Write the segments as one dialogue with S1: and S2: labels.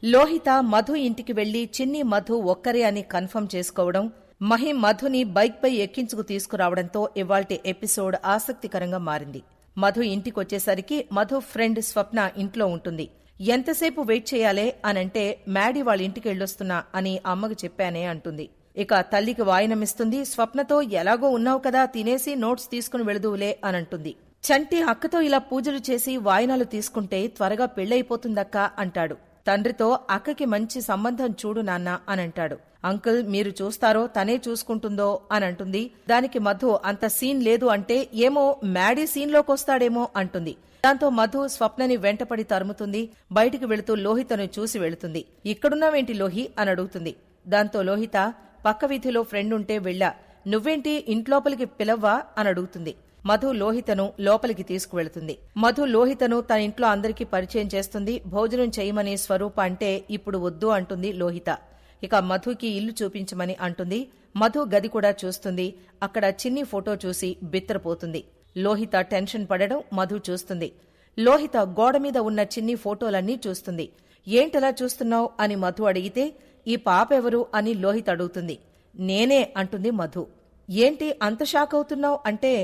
S1: లోహిత మధు ఇంటికి వెళ్లి చిన్ని మధు ఒక్కరే అని కన్ఫర్మ్ చేసుకోవడం, మహి మధుని బైక్పై ఎక్కించుకు తీసుకురావడంతో ఇవాల్టి ఎపిసోడ్ ఆసక్తికరంగా మారింది. మధు ఇంటికొచ్చేసరికి మధు ఫ్రెండ్ స్వప్న ఇంట్లో ఉంటుంది. ఎంతసేపు వెయిట్ చేయాలే అనంటే మ్యాడీ వాళ్ళ ఇంటికెళ్ళొస్తున్నా అని అమ్మకు చెప్పానే అంటుంది. ఇక తల్లికి వాయినమిస్తుంది. స్వప్నతో ఎలాగో ఉన్నావు కదా, తినేసి నోట్స్ తీసుకుని వెళదువులే అనంటుంది. చంటి అక్కతో ఇలా పూజలు చేసి వాయినాలు తీసుకుంటే త్వరగా పెళ్లయిపోతుందక్కా అంటాడు. తండ్రితో అక్కకి మంచి సంబంధం చూడు నాన్న అనంటాడు. అంకుల్ మీరు చూస్తారో తనే చూసుకుంటుందో అనంటుంది. దానికి మధు అంత సీన్ లేదు అంటే ఏమో మ్యాడీ సీన్లోకొస్తాడేమో అంటుంది. దాంతో మధు స్వప్నని వెంటపడి తరుముతుంది. బయటికి వెళుతూ లోహితను చూసి వెళుతుంది. ఇక్కడున్నావేంటి లోహి అని అడుగుతుంది. దాంతో లోహిత పక్క వీధిలో ఫ్రెండుంటే వెళ్ళా, నువ్వేంటి ఇంట్లోపలికి పిలవ్వా అని అడుగుతుంది. మధు లోహితను లోపలికి తీసుకువెళుతుంది. మధు లోహితను తన ఇంట్లో అందరికీ పరిచయం చేస్తుంది. భోజనం చేయమని స్వరూప అంటే ఇప్పుడు వద్దు అంటుంది లోహిత. ఇక మధుకి ఇల్లు చూపించమని అంటుంది. మధు గది కూడా చూస్తుంది. అక్కడ చిన్ని ఫోటో చూసి బిత్తరపోతుంది. లోహిత టెన్షన్ పడడం మధు చూస్తుంది. లోహిత గోడ మీద ఉన్న చిన్ని ఫోటోలన్నీ చూస్తుంది. ఏంటలా చూస్తున్నావు అని మధు అడిగితే ఈ పాపెవరు అని లోహిత అడుగుతుంది. నేనే అంటుంది మధు. ఏంటి అంత షాక్ అవుతున్నావు అంటే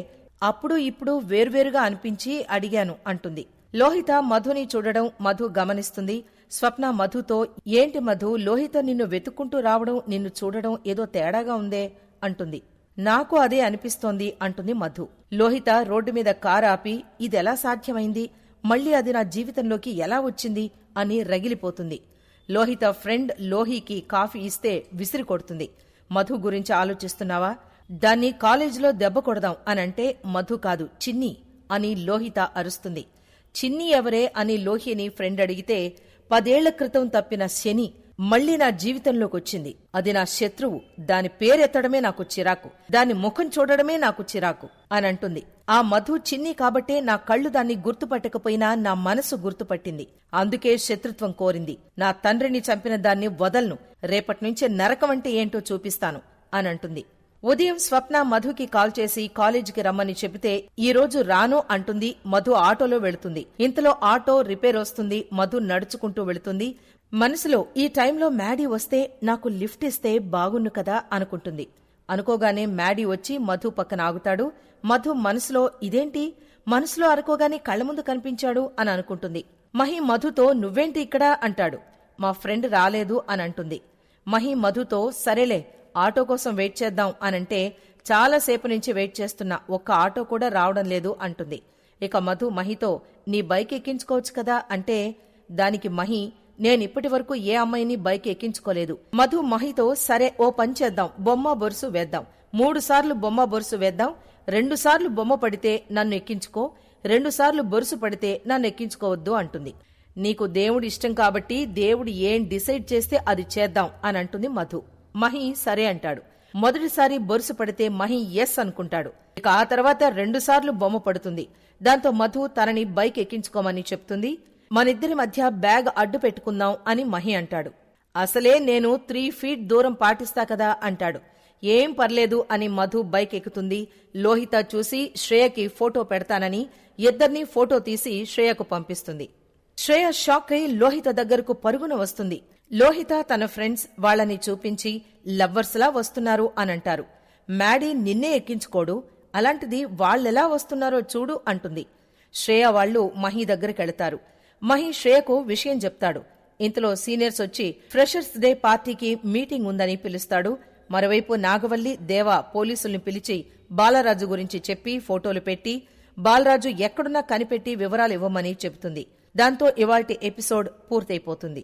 S1: అప్పుడు ఇప్పుడు వేర్వేరుగా అనిపించి అడిగాను అంటుంది. లోహిత మధుని చూడడం మధు గమనిస్తుంది. స్వప్న మధుతో ఏంటి మధు, లోహిత నిన్ను వెతుక్కుంటూ రావడం, నిన్ను చూడడం ఏదో తేడాగా ఉందే అంటుంది. నాకు అదే అనిపిస్తోంది అంటుంది మధు. లోహిత రోడ్డు మీద కారు ఆపి ఇదెలా సాధ్యమైంది, మళ్లీ అది నా జీవితంలోకి ఎలా వచ్చింది అని రగిలిపోతుంది. లోహిత ఫ్రెండ్ లోహికి కాఫీ ఇస్తే విసిరి కొడుతుంది. మధు గురించి ఆలోచిస్తున్నావా, దాన్ని కాలేజీలో దెబ్బ కొడదాం అనంటే మధు కాదు చిన్ని అని లోహిత అరుస్తుంది. చిన్ని ఎవరే అని లోహిని ఫ్రెండ్ అడిగితే 10 ఏళ్ల క్రితం తప్పిన శని మళ్లీ నా జీవితంలోకొచ్చింది. అది నా శత్రువు. దాని పేరెత్తడమే నాకు చిరాకు, దాని ముఖం చూడడమే నాకు చిరాకు అనంటుంది. ఆ మధు చిన్ని కాబట్టే నా కళ్లు దాన్ని గుర్తుపట్టకపోయినా నా మనసు గుర్తుపట్టింది. అందుకే శత్రుత్వం కోరింది. నా తండ్రిని చంపిన దాన్ని వదల్ను. రేపట్నుంచే నరకమంటే ఏంటో చూపిస్తాను అనంటుంది. ఉదయం స్వప్న మధుకి కాల్ చేసి కాలేజీకి రమ్మని చెబితే ఈ రోజు రాను అంటుంది. మధు ఆటోలో వెళుతుంది. ఇంతలో ఆటో రిపేర్ వస్తుంది. మధు నడుచుకుంటూ వెళుతుంది. మనసులో ఈ టైంలో మ్యాడీ వస్తే నాకు లిఫ్ట్ ఇస్తే బాగున్ను కదా అనుకుంటుంది. అనుకోగానే మ్యాడీ వచ్చి మధు పక్కన ఆగుతాడు. మధు మనసులో ఇదేంటి, మనసులో అనుకోగానే కళ్ల ముందు కనిపించాడు అని అనుకుంటుంది. మహి మధుతో నువ్వేంటి ఇక్కడ అంటాడు. మా ఫ్రెండ్ రాలేదు అని అంటుంది. మహి మధుతో సరేలే ఆటో కోసం వెయిట్ చేద్దాం అనంటే చాలాసేపు నుంచి వెయిట్ చేస్తున్నా ఒక్క ఆటో కూడా రావడం లేదు అంటుంది. ఇక మధు మహితో నీ బైక్ ఎక్కించుకోవచ్చు కదా అంటే దానికి మహి నేనిప్పటి వరకు ఏ అమ్మాయిని బైక్ ఎక్కించుకోలేదు. మధు మహితో సరే ఓ పని చేద్దాం, బొమ్మ బొరుసు వేద్దాం. 3 సార్లు బొమ్మ బొరుసు వేద్దాం. 2 సార్లు బొమ్మ పడితే నన్ను ఎక్కించుకో, 2 సార్లు బొరుసు పడితే నన్ను ఎక్కించుకోవద్దు అంటుంది. నీకు దేవుడు ఇష్టం కాబట్టి దేవుడు ఏం డిసైడ్ చేస్తే అది చేద్దాం అని అంటుంది మధు. మహి సరే అంటాడు. మొదటిసారి బొరుసు పడితే మహి ఎస్ అనుకుంటాడు. ఇక ఆ తర్వాత 2 సార్లు బొమ్మ పడుతుంది. దాంతో మధు తనని బైక్ ఎక్కించుకోమని చెప్తుంది. మనిద్దరి మధ్య బ్యాగ్ అడ్డు పెట్టుకుందాం అని మహి అంటాడు. అసలే నేను 3 ఫీట్ దూరం పాటిస్తా కదా అంటాడు. ఏం పర్లేదు అని మధు బైక్ ఎక్కుతుంది. లోహిత చూసి శ్రేయకి ఫోటో పెడతానని ఇద్దర్నీ ఫోటో తీసి శ్రేయకు పంపిస్తుంది. శ్రేయ షాక్ అయి లోహిత దగ్గరకు పరుగున వస్తుంది. లోహిత తన ఫ్రెండ్స్ వాళ్లని చూపించి లవ్వర్స్లా వస్తున్నారు అనంటారు. మ్యాడీ నిన్నే ఎక్కించుకోడు, అలాంటిది వాళ్లెలా వస్తున్నారో చూడు అంటుంది. శ్రేయ వాళ్లు మహి దగ్గరికెళతారు. మహి శ్రేయకు విషయం చెప్తాడు. ఇంతలో సీనియర్స్ వచ్చి ఫ్రెషర్స్ డే పార్టీకి మీటింగ్ ఉందని పిలుస్తాడు. మరోవైపు నాగవల్లి దేవా పోలీసుల్ని పిలిచి బాలరాజు గురించి చెప్పి ఫోటోలు పెట్టి బాలరాజు ఎక్కడున్నా కనిపెట్టి వివరాలు ఇవ్వమని చెబుతుంది. దాంతో ఇవాల్టి ఎపిసోడ్ పూర్తయిపోతుంది.